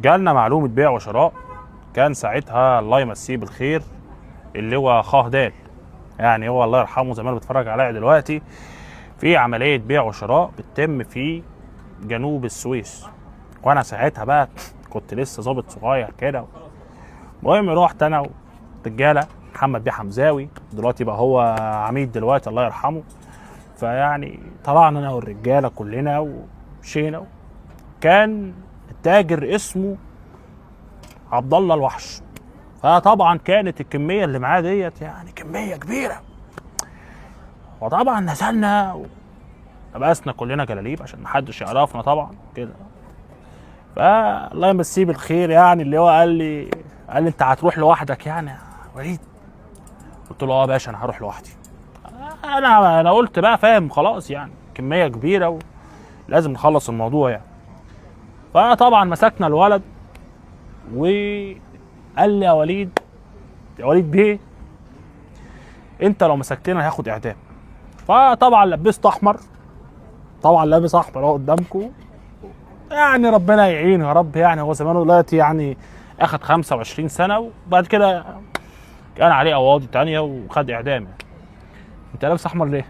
جالنا معلومه بيع وشراء. كان ساعتها الله يمسيه بالخير اللي هو خاه دال، يعني هو الله يرحمه زي ما انا بتفرج عليها دلوقتي، في عمليه بيع وشراء بتتم في جنوب السويس. وانا ساعتها بقى كنت لسه ظابط صغير كده. المهم رحت انا والرجاله، محمد بيه حمزاوي دلوقتي بقى هو عميد دلوقتي الله يرحمه. فيعني طلعنا انا والرجاله كلنا ومشينا. كان التاجر اسمه عبد الله الوحش. فطبعا كانت الكميه اللي معاه ديت يعني كميه كبيره. وطبعا نزلنا لبسنا كلنا جلاليب عشان محدش يعرفنا طبعا كده. فالله يمسيه بالخير يعني اللي هو قال لي انت هتروح لوحدك يعني يا وليد؟ قلت له اه يا باشا انا هروح لوحدي. انا قلت بقى فاهم خلاص يعني كميه كبيره ولازم نخلص الموضوع يعني. فطبعا مسكنا الولد وقال لي يا وليد بيه انت لو مسكتنا هاخد اعدام. فطبعا لبست احمر، طبعا لابس احمر اهو قدامكم، يعني ربنا يعينه يا رب. يعني هو زمانه دلوقتي يعني اخد 25 سنه وبعد كده كان عليه قواضي تانية وخد اعدام يعني. انت لابس احمر ليه؟